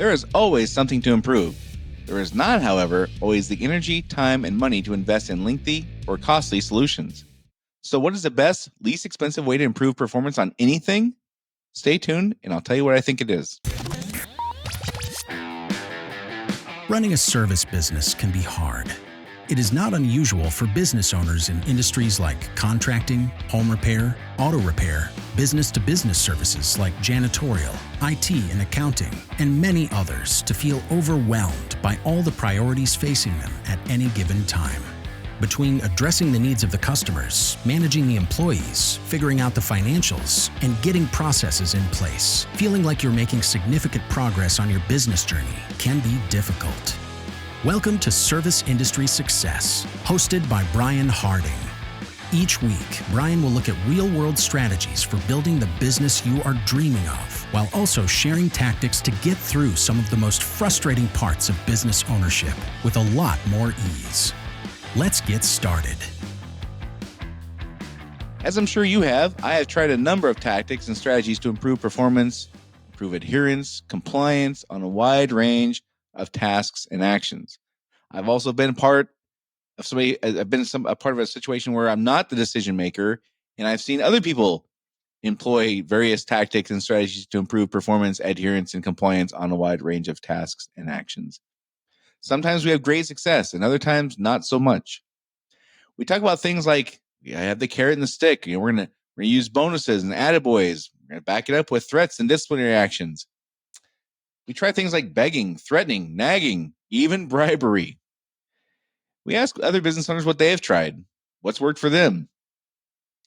There is always something to improve. There is not, however, always the energy, time, and money to invest in lengthy or costly solutions. So, what is the best, least expensive way to improve performance on anything? Stay tuned, and I'll tell you what I think it is. Running a service business can be hard. It is not unusual for business owners in industries like contracting, home repair, auto repair, business-to-business services like janitorial, IT and accounting, and many others to feel overwhelmed by all the priorities facing them at any given time. Between addressing the needs of the customers, managing the employees, figuring out the financials, and getting processes in place, feeling like you're making significant progress on your business journey can be difficult. Welcome to Service Industry Success, hosted by Brian Harding. Each week, Brian will look at real-world strategies for building the business you are dreaming of, while also sharing tactics to get through some of the most frustrating parts of business ownership with a lot more ease. Let's get started. As I'm sure you have, I have tried a number of tactics and strategies to improve performance, improve adherence, compliance on a wide range of tasks and actions. I've also been a part of a situation where I'm not the decision maker, and I've seen other people employ various tactics and strategies to improve performance, adherence, and compliance on a wide range of tasks and actions. Sometimes we have great success, and other times not so much. We talk about things like I have the carrot and the stick. We're gonna use bonuses and attaboys. We're gonna back it up with threats and disciplinary actions. We try things like begging, threatening, nagging, even bribery. We ask other business owners what they have tried, what's worked for them.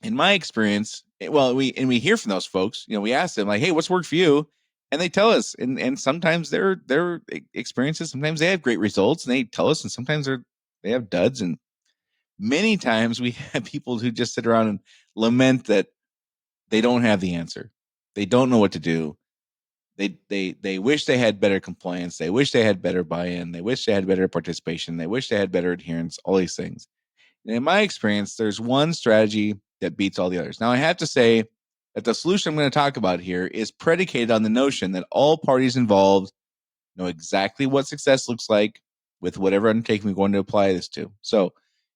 In my experience, we hear from those folks. We ask them like, "Hey, what's worked for you?" And they tell us. And sometimes their experiences, sometimes they have great results, and they tell us, and sometimes they have duds. And many times we have people who just sit around and lament that they don't have the answer. They don't know what to do. They wish they had better compliance. They wish they had better buy-in. They wish they had better participation. They wish they had better adherence, all these things. And in my experience, there's one strategy that beats all the others. Now, I have to say that the solution I'm going to talk about here is predicated on the notion that all parties involved know exactly what success looks like with whatever undertaking we're going to apply this to. So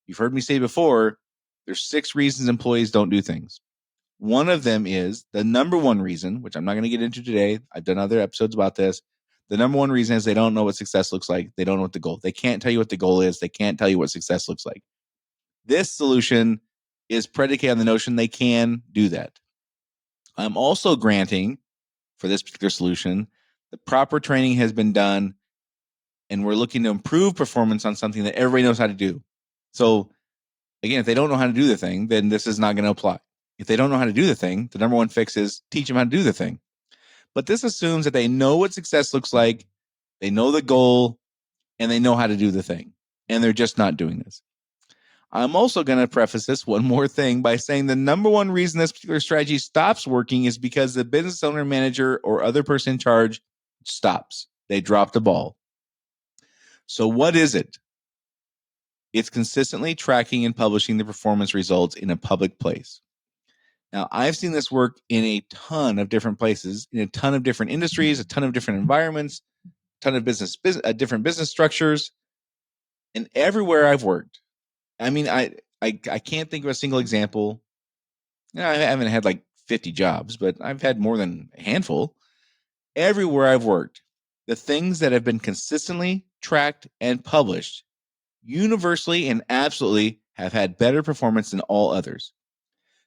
you've heard me say before, there's 6 reasons employees don't do things. One of them is the number one reason, which I'm not going to get into today. I've done other episodes about this. The number one reason is they don't know what success looks like. They don't know what the goal. They can't tell you what the goal is. They can't tell you what success looks like. This solution is predicated on the notion they can do that. I'm also granting for this particular solution, the proper training has been done, and we're looking to improve performance on something that everybody knows how to do. So again, if they don't know how to do the thing, then this is not going to apply. If they don't know how to do the thing, the number one fix is teach them how to do the thing. But this assumes that they know what success looks like, they know the goal, and they know how to do the thing. And they're just not doing this. I'm also going to preface this one more thing by saying the number one reason this particular strategy stops working is because the business owner, manager, or other person in charge stops. They drop the ball. So what is it? It's consistently tracking and publishing the performance results in a public place. Now, I've seen this work in a ton of different places, in a ton of different industries, a ton of different environments, a ton of different business structures, and everywhere I've worked. I mean, I can't think of a single example. I haven't had like 50 jobs, but I've had more than a handful. Everywhere I've worked, the things that have been consistently tracked and published universally and absolutely have had better performance than all others.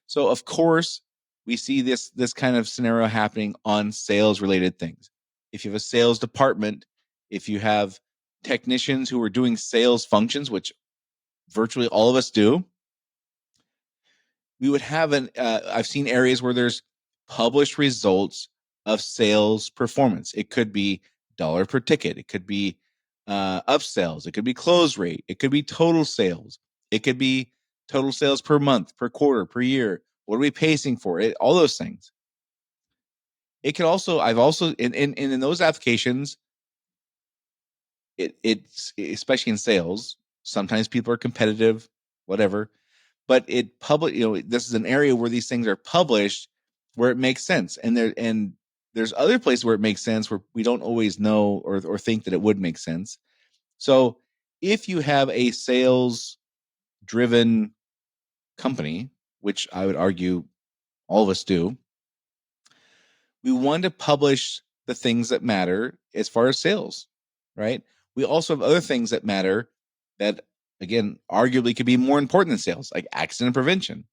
So, of course, we see this kind of scenario happening on sales-related things. If you have a sales department, if you have technicians who are doing sales functions, which virtually all of us do, we would have I've seen areas where there's published results of sales performance. It could be dollar per ticket. It could be upsells. It could be close rate. It could be total sales. It could be total sales per month, per quarter, per year. What are we pacing for? All those things. It could also, I've also, in those applications, it's especially in sales, sometimes people are competitive, whatever, but this is an area where these things are published where it makes sense. And There's other places where it makes sense where we don't always know or think that it would make sense. So if you have a sales driven company, which I would argue all of us do, we want to publish the things that matter as far as sales, right? We also have other things that matter that, again, arguably could be more important than sales, like accident prevention.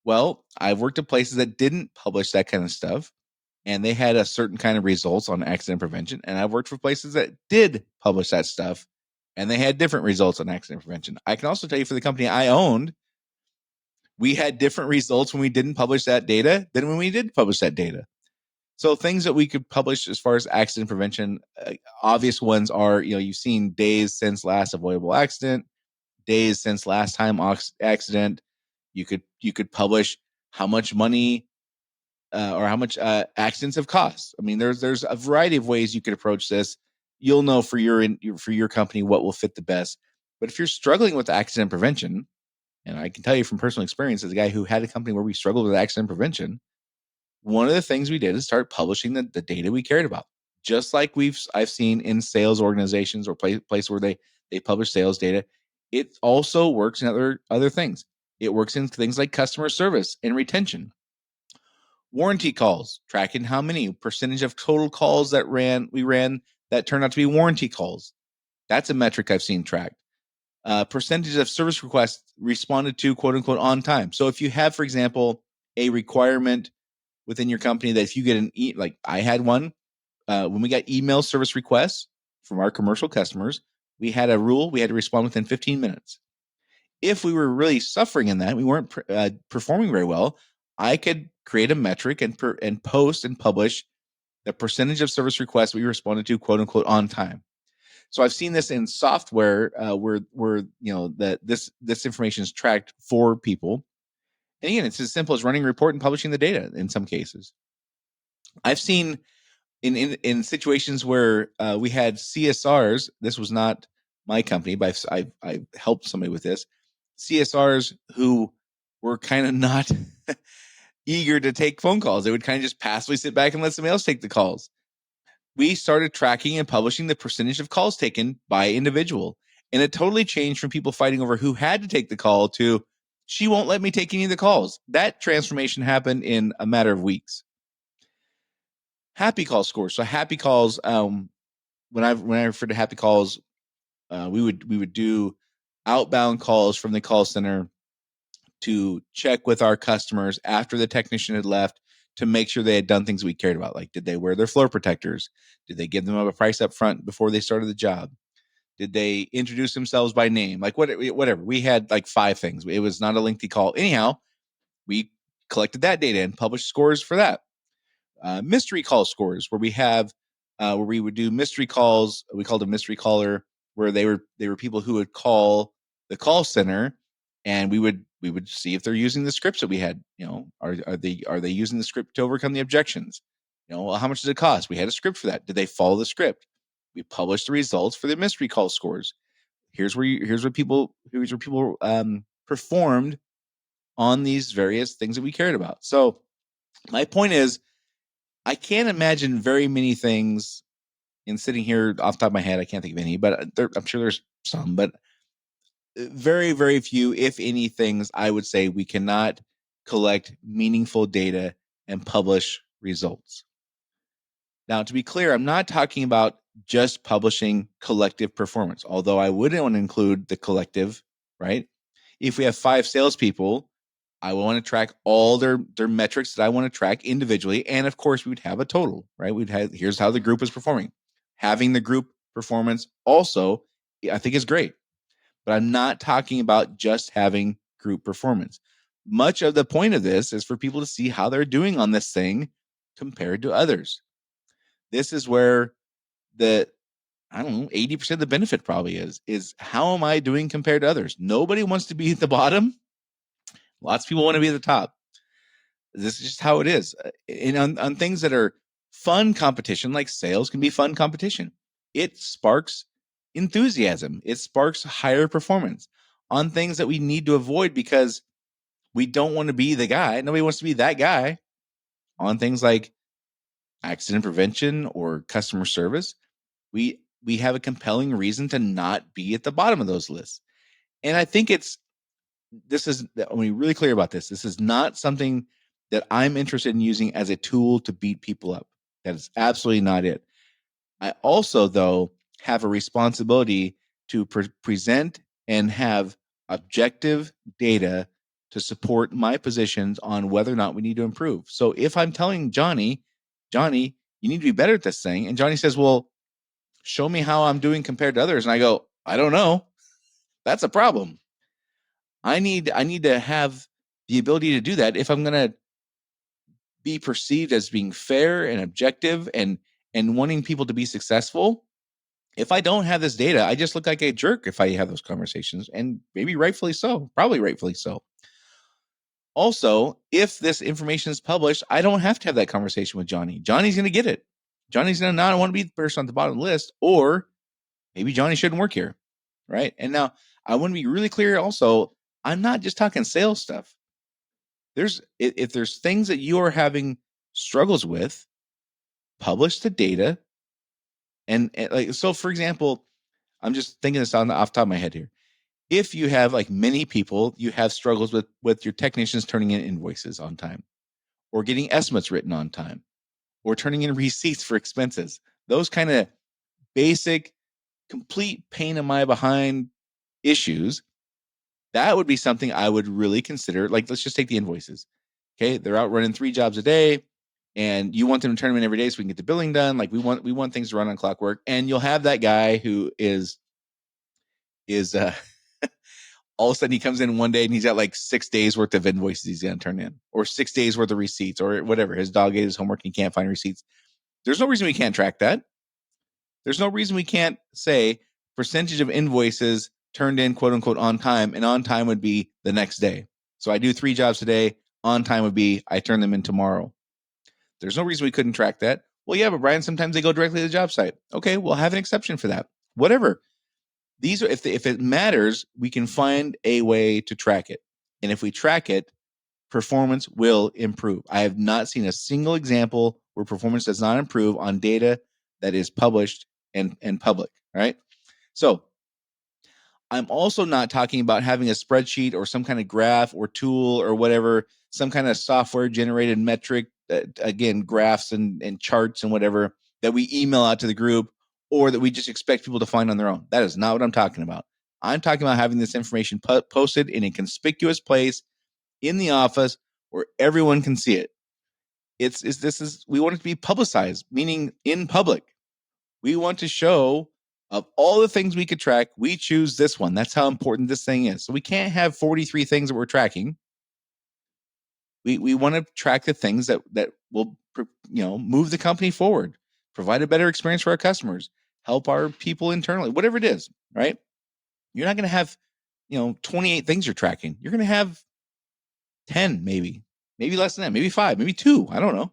Well, I've worked at places that didn't publish that kind of stuff, and they had a certain kind of results on accident prevention. And I've worked for places that did publish that stuff, and they had different results on accident prevention. I can also tell you for the company I owned, we had different results when we didn't publish that data than when we did publish that data. So things that we could publish as far as accident prevention, obvious ones are, you've seen days since last avoidable accident, days since last time accident. You could publish how much money or how much accidents have cost. I mean, there's a variety of ways you could approach this. You'll know for your company what will fit the best. But if you're struggling with accident prevention, and I can tell you from personal experience as a guy who had a company where we struggled with accident prevention, one of the things we did is start publishing the data we cared about. Just like I've seen in sales organizations or place where they publish sales data, it also works in other things. It works in things like customer service and retention. Warranty calls, tracking how many percentage of total calls that we ran that turned out to be warranty calls. That's a metric I've seen tracked. Percentage of service requests responded to, quote unquote, on time. So if you have, for example, a requirement within your company that if you get like I had one, when we got email service requests from our commercial customers, we had a rule we had to respond within 15 minutes. If we were really suffering in that, we weren't performing very well, I could create a metric and post and publish the percentage of service requests we responded to, quote unquote, on time. So I've seen this in software where that this information is tracked for people. And again, it's as simple as running a report and publishing the data in some cases. I've seen in situations where we had CSRs. This was not my company, but I've helped somebody with this. CSRs who were kind of not eager to take phone calls. They would kind of just passively sit back and let somebody else take the calls. We started tracking and publishing the percentage of calls taken by individual. And it totally changed from people fighting over who had to take the call to she won't let me take any of the calls. That transformation happened in a matter of weeks. Happy call scores. So happy calls, when I refer to happy calls, we would do outbound calls from the call center to check with our customers after the technician had left to make sure they had done things we cared about. Like, did they wear their floor protectors? Did they give them a price up front before they started the job? Did they introduce themselves by name? Like whatever. We had like 5 things. It was not a lengthy call. Anyhow, we collected that data and published scores for that. Mystery call scores where we would do mystery calls. We called a mystery caller where they were people who would call the call center, and we would see if they're using the scripts that we had. Are they using the script to overcome the objections? How much does it cost? We had a script for that. Did they follow the script? We published the results for the mystery call scores. Here's where people performed on these various things that we cared about. So my point is, I can't imagine very many things. In sitting here off the top of my head, I can't think of any, but I'm sure there's some, but very, very few, if any, things I would say we cannot collect meaningful data and publish results. Now, to be clear, I'm not talking about just publishing collective performance, although I would want to include the collective, right? If we have 5 salespeople, I want to track all their metrics that I want to track individually. And of course, we would have a total, right? Here's how the group is performing. Having the group performance also, I think, is great. But I'm not talking about just having group performance. Much of the point of this is for people to see how they're doing on this thing compared to others. This is where 80% of the benefit probably is how am I doing compared to others? Nobody wants to be at the bottom. Lots of people want to be at the top. This is just how it is. And on things that are fun competition, like sales can be fun competition. It sparks enthusiasm. It sparks higher performance on things that we need to avoid because we don't want to be the guy. Nobody wants to be that guy. On things like accident prevention or customer service, we have a compelling reason to not be at the bottom of those lists. And I think I want to be really clear about this. This is not something that I'm interested in using as a tool to beat people up. That is absolutely not it. I also, though, have a responsibility to present and have objective data to support my positions on whether or not we need to improve. So if I'm telling Johnny, you need to be better at this thing, and Johnny says, well, show me how I'm doing compared to others, and I go, I don't know. That's a problem. I need to have the ability to do that if I'm going to be perceived as being fair and objective and wanting people to be successful. If I don't have this data, I just look like a jerk if I have those conversations, and maybe rightfully so, probably rightfully so. Also, if this information is published, I don't have to have that conversation with Johnny. Johnny's going to get it. Johnny's going to not want to be the person on the bottom of the list, or maybe Johnny shouldn't work here, right? And now I want to be really clear also, I'm not just talking sales stuff. If there's things that you are having struggles with, publish the data. And like, so for example, I'm just thinking this off the top of my head here. If you have like many people, you have struggles with your technicians turning in invoices on time, or getting estimates written on time, or turning in receipts for expenses. Those kind of basic, complete pain in my behind issues, that would be something I would really consider. Like, let's just take the invoices. Okay, they're out running 3 jobs a day, and you want them to turn them in every day so we can get the billing done. Like, we want things to run on clockwork. And you'll have that guy who is all of a sudden he comes in one day and he's got like 6 days worth of invoices he's going to turn in, or 6 days worth of receipts, or whatever. His dog ate his homework and he can't find receipts. There's no reason we can't track that. There's no reason we can't say percentage of invoices turned in, quote unquote, on time, and on time would be the next day. So I do 3 jobs today. On time would be I turn them in tomorrow. There's no reason we couldn't track that. Well, yeah, but Brian, sometimes they go directly to the job site. Okay, we'll have an exception for that. Whatever. These are, if it matters, we can find a way to track it. And if we track it, performance will improve. I have not seen a single example where performance does not improve on data that is published and public. Right. So I'm also not talking about having a spreadsheet or some kind of graph or tool or whatever, some kind of software generated metric, again, graphs and charts and whatever that we email out to the group, or that we just expect people to find on their own. That is not what I'm talking about. I'm talking about having this information posted in a conspicuous place in the office where everyone can see it. We want it to be publicized, meaning in public. We want to show, of all the things we could track, we choose this one. That's how important this thing is. So we can't have 43 things that we're tracking. We want to track the things that will, move the company forward, provide a better experience for our customers, help our people internally, whatever it is, right? You're not going to have, 28 things you're tracking. You're going to have 10, maybe less than that, maybe 5, maybe 2. I don't know.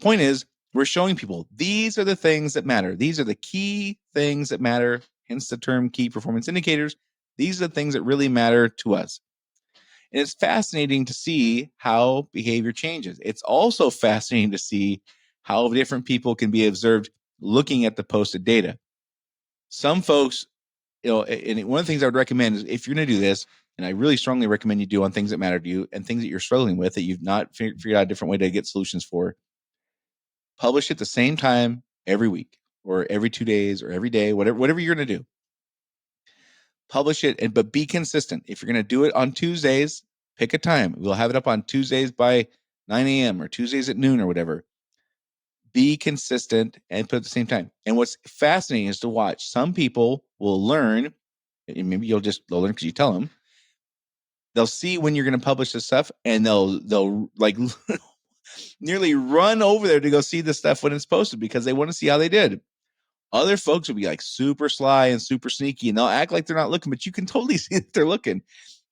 Point is, we're showing people these are the things that matter. These are the key things that matter, hence the term key performance indicators. These are the things that really matter to us. And it's fascinating to see how behavior changes. It's also fascinating to see how different people can be observed looking at the posted data. Some folks, and one of the things I would recommend is, if you're going to do this, and I really strongly recommend you do on things that matter to you and things that you're struggling with that you've not figured out a different way to get solutions for, publish at the same time every week or every 2 days or every day, whatever you're going to do. Publish it, but be consistent. If you're going to do it on Tuesdays, pick a time. We'll have it up on Tuesdays by 9 a.m. or Tuesdays at noon or whatever. Be consistent and put at the same time. And what's fascinating is to watch. Some people will learn, and maybe they'll learn because you tell them. They'll see when you're going to publish this stuff, and they'll like nearly run over there to go see the stuff when it's posted because they want to see how they did. Other folks will be like super sly and super sneaky, and they'll act like they're not looking, but you can totally see that they're looking.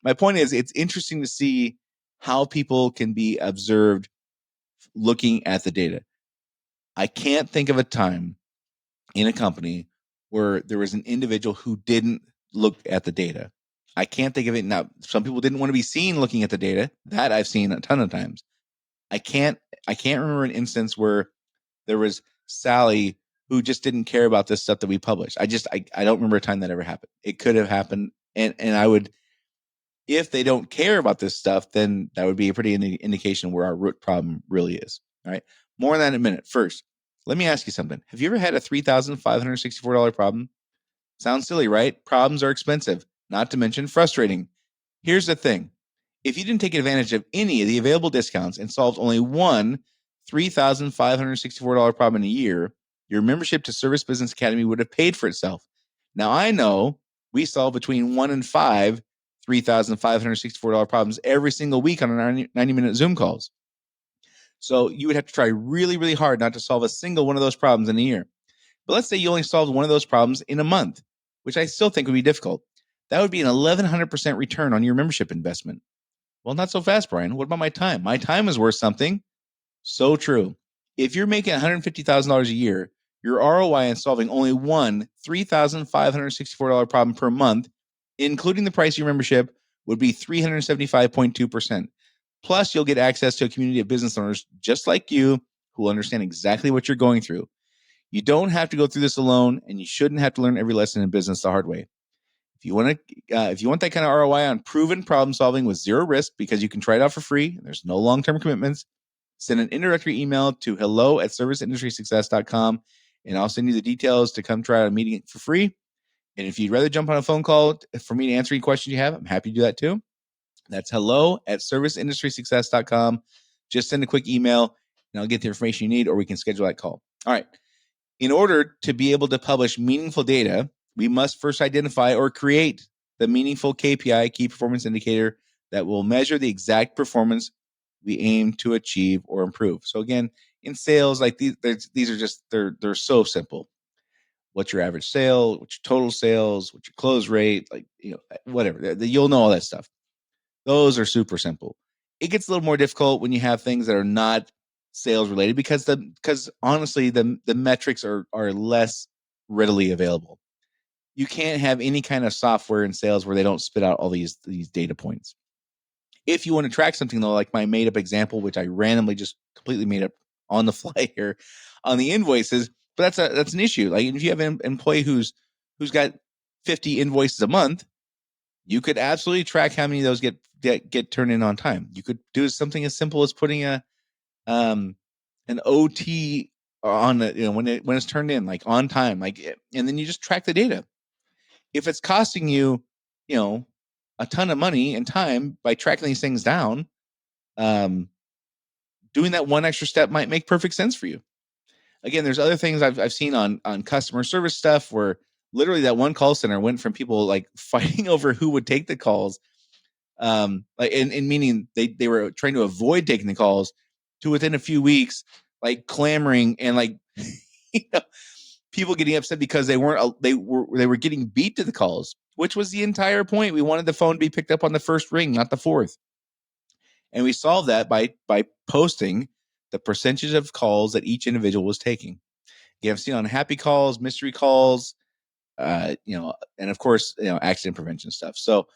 My point is, it's interesting to see how people can be observed looking at the data. I can't think of a time in a company where there was an individual who didn't look at the data. I can't think of it. Now, some people didn't want to be seen looking at the data. That I've seen a ton of times. I can't remember an instance where there was Sally who just didn't care about this stuff that we published. I don't remember a time that ever happened. It could have happened. And I would, if they don't care about this stuff, then that would be a pretty indication where our root problem really is. All right. More on that in a minute. First, let me ask you something. Have you ever had a $3,564 problem? Sounds silly, right? Problems are expensive, not to mention frustrating. Here's the thing. If you didn't take advantage of any of the available discounts and solved only one $3,564 problem in a year, your membership to Service Business Academy would have paid for itself. Now, I know we solve between 1 and 5 $3,564 problems every single week on our 90-minute Zoom calls. So you would have to try really, really hard not to solve a single one of those problems in a year. But let's say you only solved one of those problems in a month, which I still think would be difficult. That would be an 1,100% return on your membership investment. Well, not so fast, Brian. What about my time? My time is worth something. So true. If you're making $150,000 a year, your ROI in solving only one $3,564 problem per month, including the price of your membership, would be 375.2%. Plus, you'll get access to a community of business owners just like you who will understand exactly what you're going through. You don't have to go through this alone, and you shouldn't have to learn every lesson in business the hard way. If you want that kind of ROI on proven problem solving with zero risk, because you can try it out for free, and there's no long-term commitments, send an introductory email to hello@serviceindustrysuccess.com, and I'll send you the details to come try out a meeting for free. And if you'd rather jump on a phone call for me to answer any questions you have, I'm happy to do that too. That's hello@serviceindustrysuccess.com. Just send a quick email, and I'll get the information you need, or we can schedule that call. All right. In order to be able to publish meaningful data, we must first identify or create the meaningful KPI, key performance indicator, that will measure the exact performance we aim to achieve or improve. So again, in sales, like these are just, they're so simple. What's your average sale? What's your total sales? What's your close rate? Like, whatever. You'll know all that stuff. Those are super simple. It gets a little more difficult when you have things that are not sales related because honestly the metrics are less readily available. You can't have any kind of software in sales where they don't spit out all these data points. If you want to track something though, like my made up example, which I randomly just completely made up on the fly here on the invoices, but that's an issue. Like if you have an employee who's got 50 invoices a month, you could absolutely track how many of those get turned in on time. You could do something as simple as putting an OT on when it's turned in, like on time, and then you just track the data. If it's costing you, a ton of money and time by tracking these things down, doing that one extra step might make perfect sense for you. Again, there's other things I've seen on customer service stuff where literally that one call center went from people like fighting over who would take the calls, like in meaning they were trying to avoid taking the calls, to within a few weeks, like clamoring and like people getting upset because they were getting beat to the calls, which was the entire point. We wanted the phone to be picked up on the first ring, not the fourth. And we solved that by posting the percentage of calls that each individual was taking. You have seen on happy calls, mystery calls, and of course, accident prevention stuff. So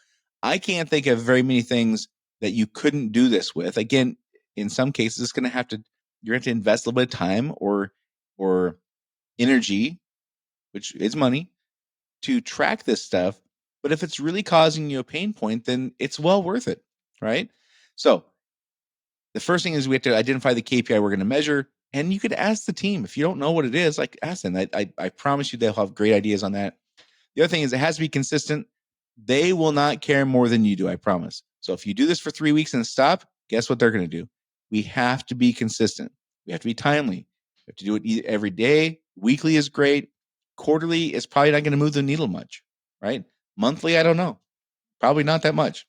I can't think of very many things that you couldn't do this with. Again, in some cases, you're going to have to invest a little bit of time or energy, which is money, to track this stuff. But if it's really causing you a pain point, then it's well worth it, right? So the first thing is we have to identify the KPI we're going to measure. And you could ask the team. If you don't know what it is, like ask them. I promise you they'll have great ideas on that. The other thing is it has to be consistent. They will not care more than you do, I promise. So if you do this for 3 weeks and stop, guess what they're going to do? We have to be consistent. We have to be timely. We have to do it every day. Weekly is great. Quarterly is probably not going to move the needle much, right? Monthly, I don't know. Probably not that much.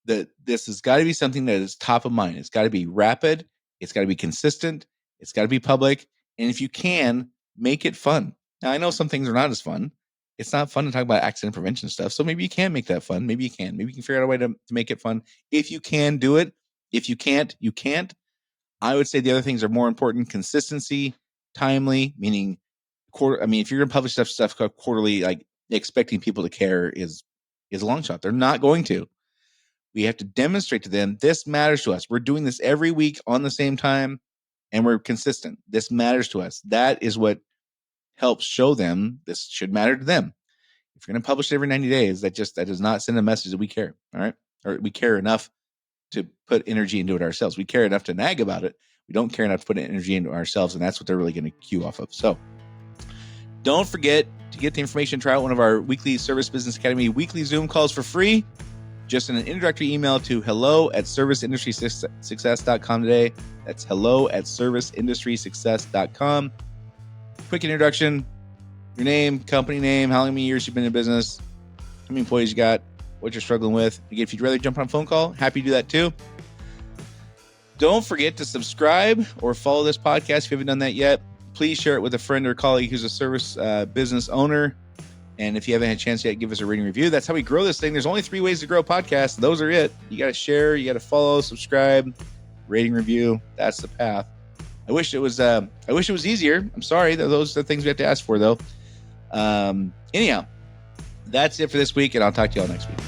This has got to be something that is top of mind. It's got to be rapid. It's got to be consistent. It's got to be public. And if you can, make it fun. Now, I know some things are not as fun. It's not fun to talk about accident prevention stuff. So maybe you can make that fun. Maybe you can. Maybe you can figure out a way to make it fun. If you can, do it. If you can't, you can't. I would say the other things are more important. Consistency, timely, meaning quarter. I mean, if you're going to publish stuff quarterly, like expecting people to care is a long shot. They're not going to. We have to demonstrate to them this matters to us. We're doing this every week on the same time, and we're consistent. This matters to us. That is what helps show them this should matter to them. If you're going to publish it every 90 days, that does not send a message that we care. All right. Or we care enough to put energy into it ourselves. We care enough to nag about it. We don't care enough to put energy into ourselves. And that's what they're really going to cue off of. So don't forget to get the information, try out one of our weekly Service Business Academy weekly Zoom calls for free. Just in an introductory email to hello@serviceindustrysuccess.com today. That's hello@serviceindustrysuccess.com. Quick introduction, your name, company name, how many years you've been in business, how many employees you got, what you're struggling with. Again, if you'd rather jump on a phone call, happy to do that too. Don't forget to subscribe or follow this podcast if you haven't done that yet. Please share it with a friend or colleague who's a service business owner. And if you haven't had a chance yet, give us a rating review. That's how we grow this thing. There's only 3 ways to grow a podcast. Those are it. You got to share, you got to follow, subscribe, rating review. That's the path. I wish it was easier. I'm sorry. Those are the things we have to ask for, though. Anyhow, that's it for this week, and I'll talk to you all next week.